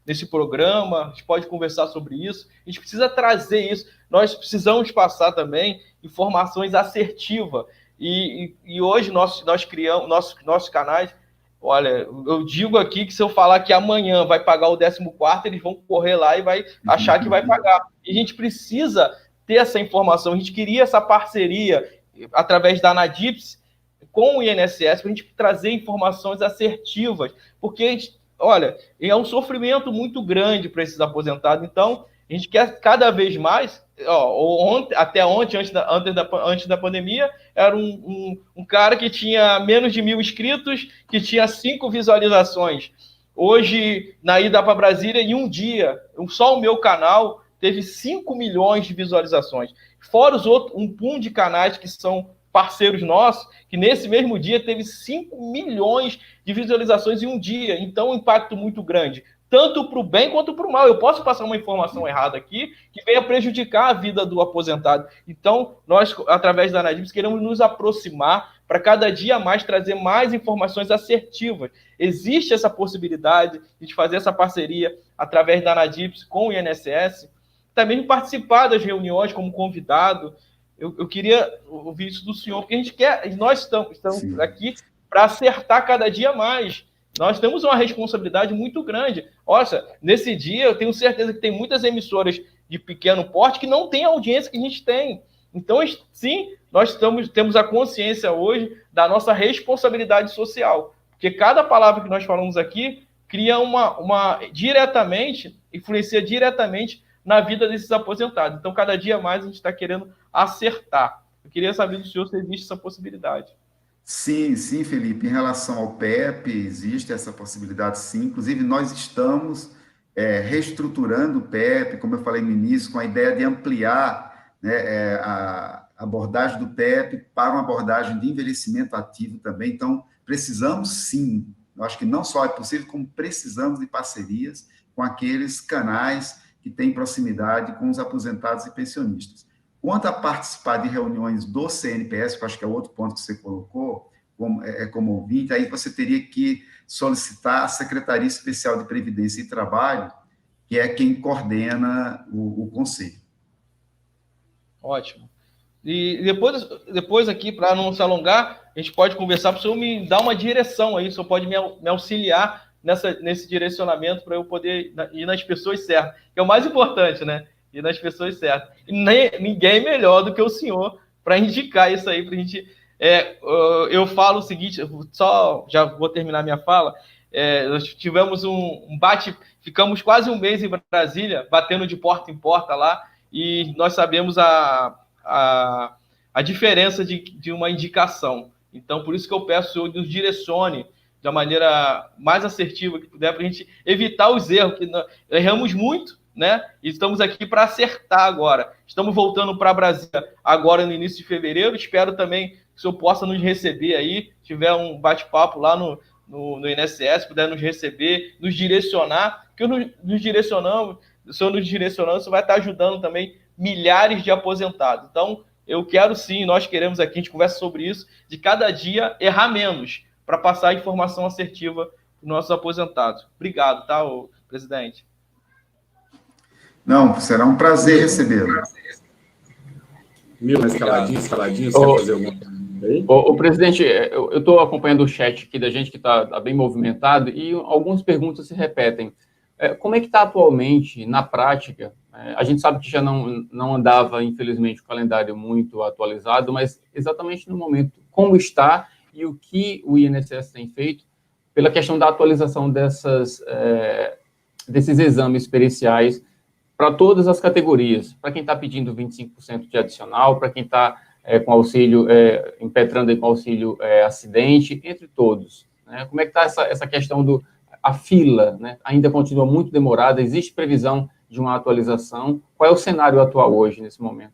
nesse programa? A gente pode conversar sobre isso. A gente precisa trazer isso. Nós precisamos passar também informações assertivas. E hoje nós criamos nossos canais. Olha, eu digo aqui que se eu falar que amanhã vai pagar o 14º, eles vão correr lá e vai achar que vai pagar. E a gente precisa ter essa informação. A gente queria essa parceria através da ANADIPS com o INSS para a gente trazer informações assertivas, porque olha, é um sofrimento muito grande para esses aposentados. Então, a gente quer cada vez mais. Até ontem, antes da pandemia, era um cara que tinha menos de 1.000 inscritos, que tinha 5 visualizações. Hoje, na ida para Brasília, em um dia, só o meu canal teve 5 milhões de visualizações. Fora os outros, um pum de canais que são parceiros nossos, que nesse mesmo dia teve 5 milhões de visualizações em um dia. Então, um impacto muito grande, tanto para o bem quanto para o mal. Eu posso passar uma informação errada aqui que venha prejudicar a vida do aposentado. Então, nós, através da ANADIPS, queremos nos aproximar para cada dia mais trazer mais informações assertivas. Existe essa possibilidade de fazer essa parceria através da ANADIPS com o INSS, também participar das reuniões como convidado. Eu queria ouvir isso do senhor, porque nós estamos aqui para acertar cada dia mais. Nós temos uma responsabilidade muito grande. Olha, nesse dia eu tenho certeza que tem muitas emissoras de pequeno porte que não têm a audiência que a gente tem. Então, sim, nós temos a consciência hoje da nossa responsabilidade social. Porque cada palavra que nós falamos aqui cria influencia diretamente na vida desses aposentados. Então, cada dia mais a gente está querendo acertar. Eu queria saber do senhor se existe essa possibilidade. Sim, Felipe. Em relação ao PEP, existe essa possibilidade, sim. Inclusive, nós estamos reestruturando o PEP, como eu falei no início, com a ideia de ampliar, né, a abordagem do PEP para uma abordagem de envelhecimento ativo também. Então, precisamos, sim. Eu acho que não só é possível, como precisamos de parcerias com aqueles canais que têm proximidade com os aposentados e pensionistas. Quanto a participar de reuniões do CNPS, que eu acho que é outro ponto que você colocou, como ouvinte, aí você teria que solicitar a Secretaria Especial de Previdência e Trabalho, que é quem coordena o conselho. Ótimo. E depois aqui, para não se alongar, a gente pode conversar, para o senhor me dar uma direção aí, o senhor pode me auxiliar nesse direcionamento para eu poder ir nas pessoas certas, que é o mais importante, né? Ir nas pessoas certas. E ninguém melhor do que o senhor para indicar isso aí para a gente. Eu falo o seguinte, já vou terminar minha fala. Nós tivemos ficamos quase um mês em Brasília, batendo de porta em porta lá, e nós sabemos a diferença de uma indicação. Então, por isso que eu peço que o senhor nos direcione da maneira mais assertiva que puder, para a gente evitar os erros, que nós erramos muito, né? E estamos aqui para acertar agora. Estamos voltando para Brasília agora no início de fevereiro. Espero também que o senhor possa nos receber aí, tiver um bate-papo lá no INSS, puder nos receber, nos direcionar, porque nos direcionamos, o senhor nos direcionando, você vai estar ajudando também milhares de aposentados. Então, eu quero sim, nós queremos aqui, a gente conversa sobre isso, de cada dia errar menos, para passar a informação assertiva para os nossos aposentados. Obrigado, tá, presidente? Não, será um prazer recebê-lo. Mais caladinho, você quer fazer alguma coisa aí? O presidente, eu estou acompanhando o chat aqui da gente, que está bem movimentado, e algumas perguntas se repetem. Como é que está atualmente, na prática? A gente sabe que já não andava, infelizmente, o calendário muito atualizado, mas exatamente no momento, como está e o que o INSS tem feito pela questão da atualização desses exames periciais para todas as categorias, para quem está pedindo 25% de adicional, para quem está com auxílio, impetrando com auxílio acidente, entre todos. Né? Como é que está essa questão a fila, né? Ainda continua muito demorada, existe previsão de uma atualização? Qual é o cenário atual hoje, nesse momento?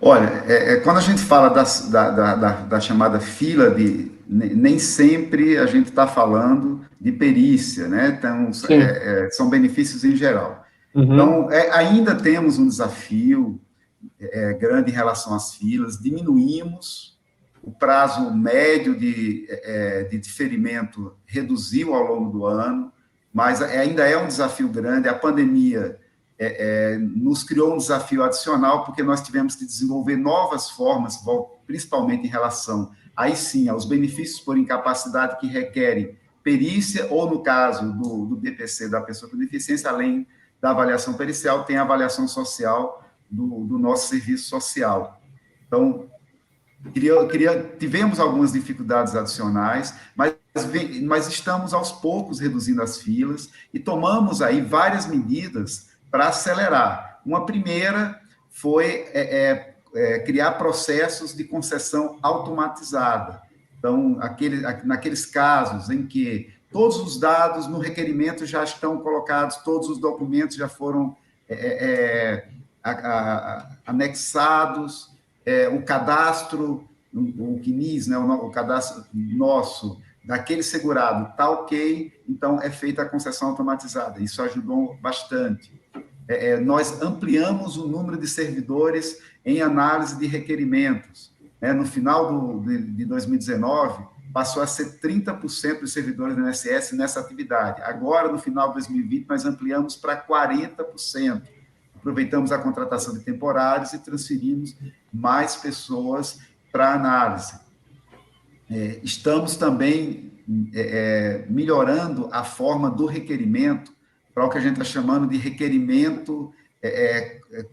Olha, quando a gente fala da chamada fila nem sempre a gente está falando de perícia, né? Então, são benefícios em geral. Uhum. Então, ainda temos um desafio grande em relação às filas, diminuímos o prazo médio de diferimento, reduziu ao longo do ano, mas ainda é um desafio grande. A pandemia nos criou um desafio adicional, porque nós tivemos que desenvolver novas formas, principalmente em relação, aí sim, aos benefícios por incapacidade que requerem perícia, ou no caso do BPC, da pessoa com deficiência, além da avaliação pericial, tem a avaliação social do nosso serviço social. Então, tivemos algumas dificuldades adicionais, mas estamos aos poucos reduzindo as filas e tomamos aí várias medidas para acelerar. Uma primeira foi criar processos de concessão automatizada. Então, naqueles casos em que todos os dados no requerimento já estão colocados, todos os documentos já foram anexados, o cadastro, o CNIS, né, o cadastro nosso, daquele segurado, está ok, então é feita a concessão automatizada. Isso ajudou bastante. Nós ampliamos o número de servidores em análise de requerimentos. No final de 2019, passou a ser 30% dos servidores do INSS nessa atividade. Agora, no final de 2020, nós ampliamos para 40%. Aproveitamos a contratação de temporários e transferimos mais pessoas para análise. Estamos também melhorando a forma do requerimento para o que a gente está chamando de requerimento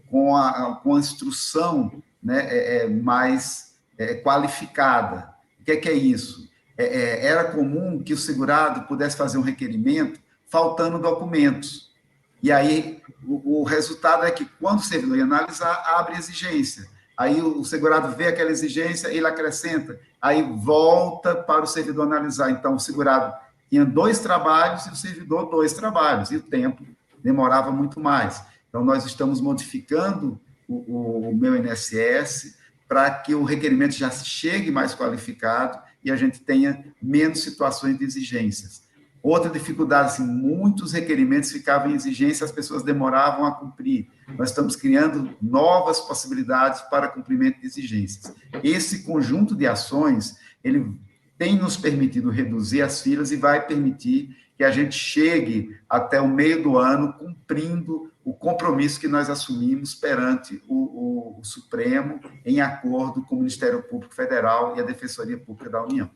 com a instrução, né, mais qualificada. O que é isso? Era comum que o segurado pudesse fazer um requerimento faltando documentos. E aí, o resultado é que, quando o servidor ia analisar, abre exigência. Aí, o segurado vê aquela exigência, ele acrescenta, aí volta para o servidor analisar. Então, o segurado tinha 2 trabalhos e o servidor 2 trabalhos, e o tempo demorava muito mais. Então, nós estamos modificando o meu INSS para que o requerimento já chegue mais qualificado e a gente tenha menos situações de exigências. Outra dificuldade, assim, muitos requerimentos ficavam em exigência, as pessoas demoravam a cumprir. Nós estamos criando novas possibilidades para cumprimento de exigências. Esse conjunto de ações, ele tem nos permitido reduzir as filas e vai permitir que a gente chegue até o meio do ano cumprindo o compromisso que nós assumimos perante o Supremo, em acordo com o Ministério Público Federal e a Defensoria Pública da União.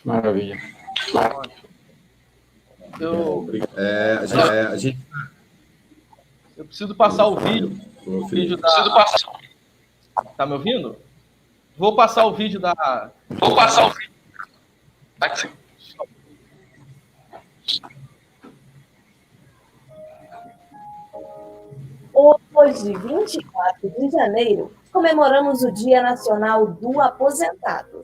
Maravilha. Eu preciso passar o vídeo. Tá me ouvindo? Vou passar o vídeo da... Hoje, 24 de janeiro, comemoramos o Dia Nacional do Aposentado,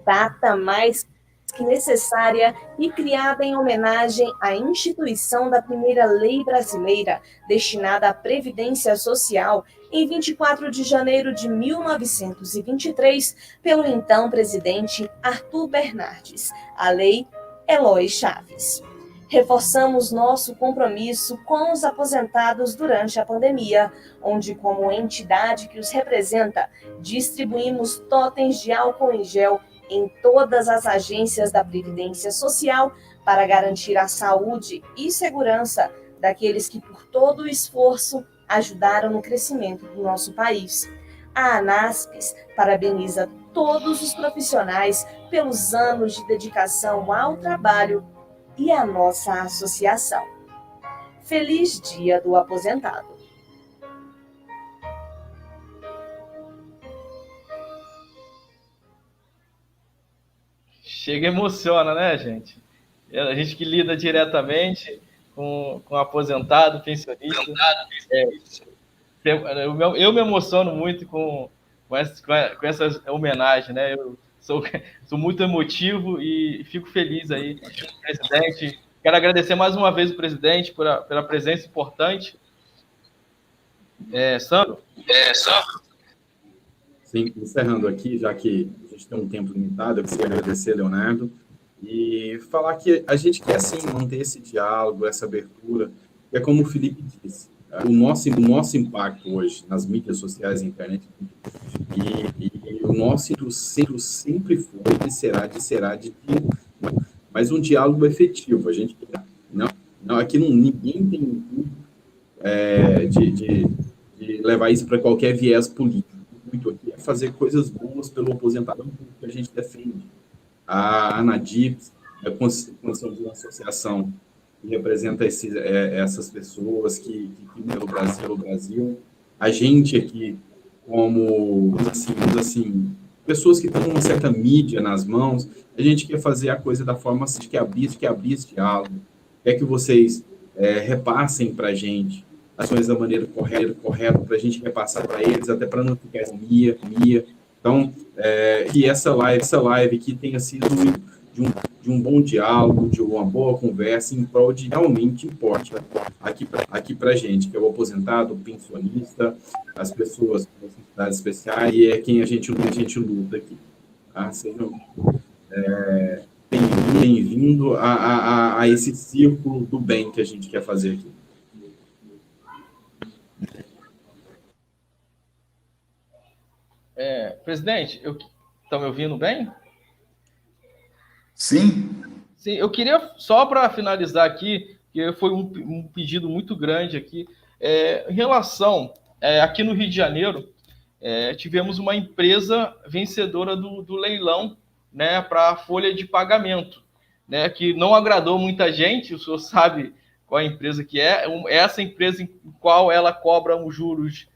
data mais que necessária e criada em homenagem à instituição da primeira lei brasileira destinada à Previdência Social em 24 de janeiro de 1923, pelo então presidente Arthur Bernardes, a Lei Eloy Chaves. Reforçamos nosso compromisso com os aposentados durante a pandemia, onde, como entidade que os representa, distribuímos totens de álcool em gel em todas as agências da Previdência Social para garantir a saúde e segurança daqueles que, por todo o esforço, ajudaram no crescimento do nosso país. A ANASPES parabeniza todos os profissionais pelos anos de dedicação ao trabalho e a nossa associação. Feliz Dia do Aposentado! Chega e emociona, né, gente? A gente que lida diretamente com aposentado, pensionista. Eu me emociono muito com essas homenagens, né? Eu sou muito emotivo e fico feliz aí, presidente. Quero agradecer mais uma vez o presidente pela presença importante Sandro? Sim, encerrando aqui, já que a gente tem um tempo limitado, eu queria agradecer, Leonardo, e falar que a gente quer, sim, manter esse diálogo, essa abertura, é como o Felipe disse, o nosso impacto hoje nas mídias sociais e internet, e o nosso centro sempre foi e será de diálogo, mas um diálogo efetivo. A gente não aqui ninguém tem intuito de levar isso para qualquer viés político. O intuito aqui é fazer coisas boas pelo aposentado que a gente defende. A ANADIPS, nós somos uma associação que representa essas pessoas que pelo Brasil. A gente aqui, como assim, pessoas que têm uma certa mídia nas mãos, a gente quer fazer a coisa da forma assim, que abrir esse diálogo, quer que vocês repassem para a gente as coisas da maneira correta para a gente repassar para eles, até para não ficar mia. Então, que essa live aqui tenha sido de um bom diálogo, de uma boa conversa, em prol de realmente importa aqui para a gente, que é o aposentado, o pensionista, as pessoas com necessidades especiais, e é quem a gente luta aqui. Tá? Sejam bem-vindo a esse círculo do bem que a gente quer fazer aqui. Presidente, estão me ouvindo bem? Sim. Sim, eu queria, só para finalizar aqui, que foi um pedido muito grande aqui, em relação, aqui no Rio de Janeiro, tivemos uma empresa vencedora do leilão, né, para a folha de pagamento, né, que não agradou muita gente. O senhor sabe qual a empresa que é. Essa empresa em qual ela cobra um juros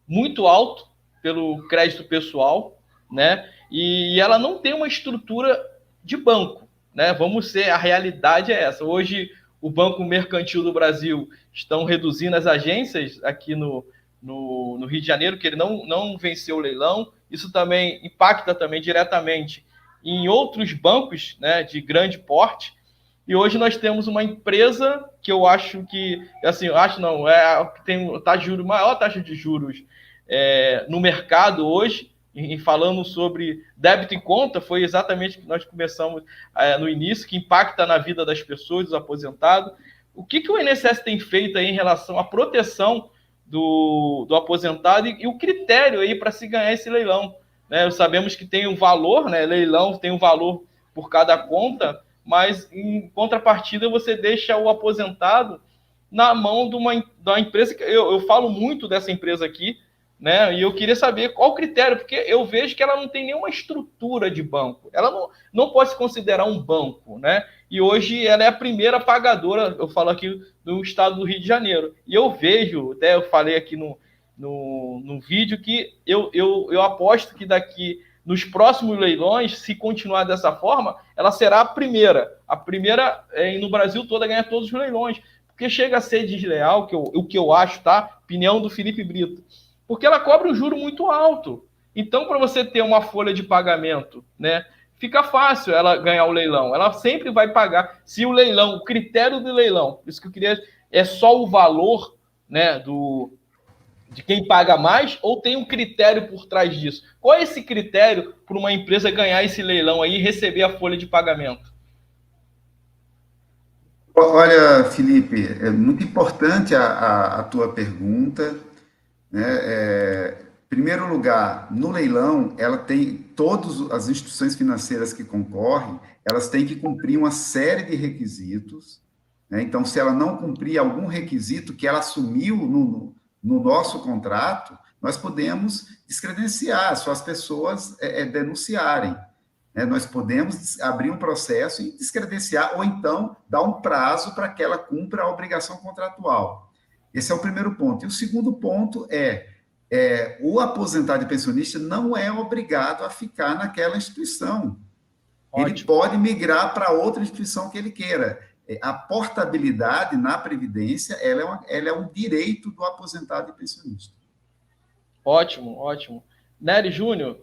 muito alto pelo crédito pessoal, né, e ela não tem uma estrutura de banco, né? A realidade é essa. Hoje, o Banco Mercantil do Brasil estão reduzindo as agências aqui no Rio de Janeiro, que ele não venceu o leilão. Isso também impacta também diretamente em outros bancos, né, de grande porte. E hoje nós temos uma empresa que eu acho que, assim, tem maior taxa de juros no mercado hoje. E falando sobre débito em conta, foi exatamente o que nós começamos no início, que impacta na vida das pessoas, dos aposentados. O que o INSS tem feito aí em relação à proteção do aposentado e o critério aí para se ganhar esse leilão? Né? Sabemos que tem um valor, né? Leilão tem um valor por cada conta, mas em contrapartida você deixa o aposentado na mão de uma empresa, que eu falo muito dessa empresa aqui, né? E eu queria saber qual o critério, porque eu vejo que ela não tem nenhuma estrutura de banco, ela não pode se considerar um banco, né? E hoje ela é a primeira pagadora, eu falo aqui, no estado do Rio de Janeiro. E eu vejo, até eu falei aqui no vídeo, que eu aposto que daqui, nos próximos leilões, se continuar dessa forma, ela será a primeira no Brasil todo a ganhar todos os leilões, porque chega a ser desleal, o que eu acho, tá? Opinião do Felipe Brito, porque ela cobra um juro muito alto. Então, para você ter uma folha de pagamento, né, fica fácil ela ganhar o leilão. Ela sempre vai pagar. Se o leilão, o critério do leilão, isso que eu queria, é só o valor, né, de quem paga mais, ou tem um critério por trás disso? Qual é esse critério para uma empresa ganhar esse leilão aí e receber a folha de pagamento? Olha, Felipe, é muito importante a tua pergunta. Né? Em primeiro lugar, no leilão, ela tem todas as instituições financeiras que concorrem, elas têm que cumprir uma série de requisitos, né? Então, se ela não cumprir algum requisito que ela assumiu no nosso contrato, nós podemos descredenciar, só as pessoas denunciarem, né? Nós podemos abrir um processo e descredenciar, ou então dar um prazo para que ela cumpra a obrigação contratual. Esse é o primeiro ponto. E o segundo ponto o aposentado e pensionista não é obrigado a ficar naquela instituição. Ótimo. Ele pode migrar para outra instituição que ele queira. A portabilidade na Previdência, ela é um direito do aposentado e pensionista. Ótimo, ótimo. Nery Júnior,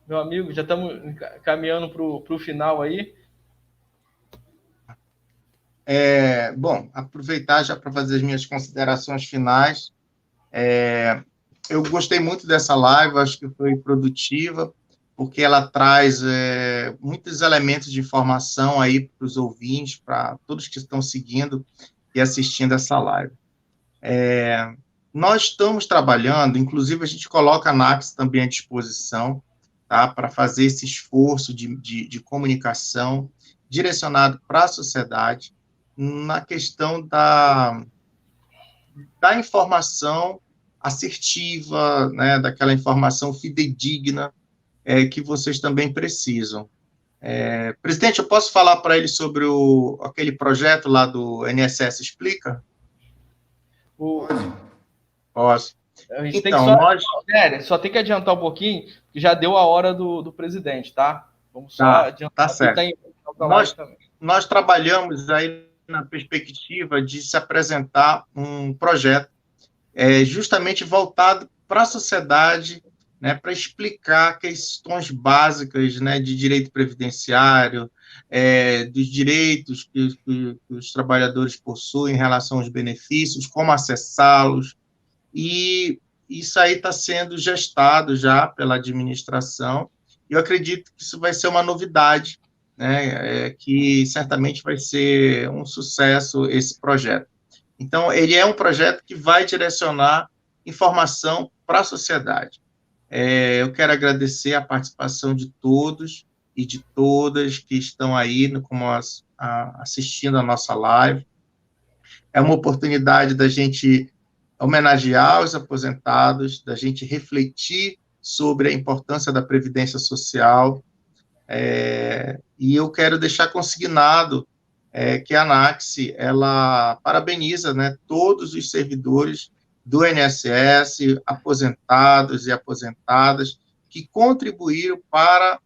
meu amigo, já estamos caminhando para o final aí. Bom, aproveitar já para fazer as minhas considerações finais. Eu gostei muito dessa live, acho que foi produtiva, porque ela traz muitos elementos de informação aí para os ouvintes, para todos que estão seguindo e assistindo essa live. Nós estamos trabalhando, inclusive a gente coloca a ANACS também à disposição, tá, para fazer esse esforço de comunicação direcionado para a sociedade na questão da informação assertiva, né, daquela informação fidedigna que vocês também precisam. Presidente, eu posso falar para ele sobre aquele projeto lá do INSS Explica? Posso. A gente então, só tem que adiantar um pouquinho, que já deu a hora do presidente, tá? Vamos só adiantar. Tá certo. Nós trabalhamos aí na perspectiva de se apresentar um projeto justamente voltado para a sociedade, né, para explicar questões básicas, né, de direito previdenciário, dos direitos que os trabalhadores possuem em relação aos benefícios, como acessá-los, e isso aí está sendo gestado já pela administração, e eu acredito que isso vai ser uma novidade, né, que certamente vai ser um sucesso esse projeto. Então, ele é um projeto que vai direcionar informação para a sociedade. Eu quero agradecer a participação de todos e de todas que estão aí assistindo a nossa live. É uma oportunidade da gente homenagear os aposentados, da gente refletir sobre a importância da previdência social, e eu quero deixar consignado que a ANACS, ela parabeniza, né, todos os servidores do INSS, aposentados e aposentadas, que contribuíram para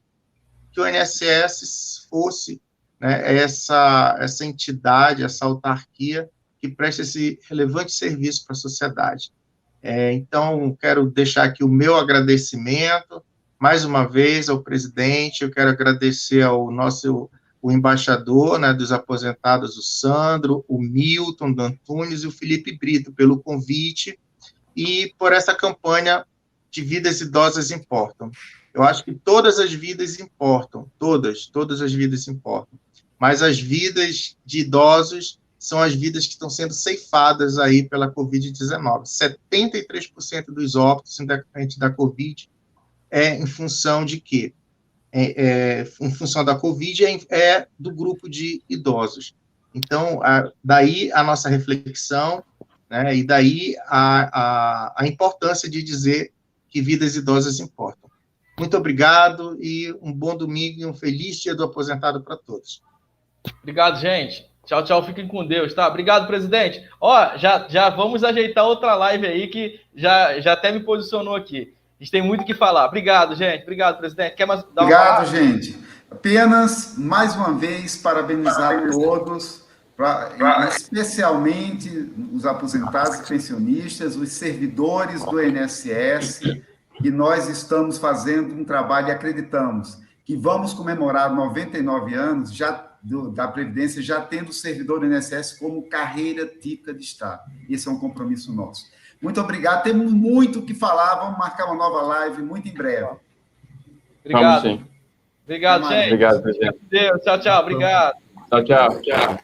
que o INSS fosse, né, essa entidade, essa autarquia que presta esse relevante serviço para a sociedade. Então, quero deixar aqui o meu agradecimento, mais uma vez, ao presidente. Eu quero agradecer ao o embaixador, né, dos aposentados, o Sandro, o Milton do Antunes e o Felipe Brito, pelo convite e por essa campanha de Vidas Idosas Importam. Eu acho que todas as vidas importam, todas as vidas importam, mas as vidas de idosos são as vidas que estão sendo ceifadas aí pela Covid-19. 73% dos óbitos em decorrente da Covid em função de quê? Em função da Covid, do grupo de idosos. Então, daí a nossa reflexão, né, e daí a importância de dizer que vidas idosas importam. Muito obrigado e um bom domingo e um feliz Dia do Aposentado para todos. Obrigado, gente. Tchau, tchau, fiquem com Deus, tá? Obrigado, presidente. Já vamos ajeitar outra live aí que já até me posicionou aqui. A gente tem muito o que falar. Obrigado, gente. Obrigado, presidente. Quer mais dar Obrigado, gente. Apenas, mais uma vez, parabenizar todos, especialmente os aposentados e pensionistas, os servidores do INSS, que nós estamos fazendo um trabalho e acreditamos que vamos comemorar 99 anos da Previdência, já tendo o servidor do INSS como carreira típica de Estado. Esse é um compromisso nosso. Muito obrigado. Temos muito o que falar. Vamos marcar uma nova live muito em breve. Obrigado. Vamos, sim. Obrigado, gente. Obrigado, presidente. Deus. Tchau, tchau. Obrigado. Tchau, tchau.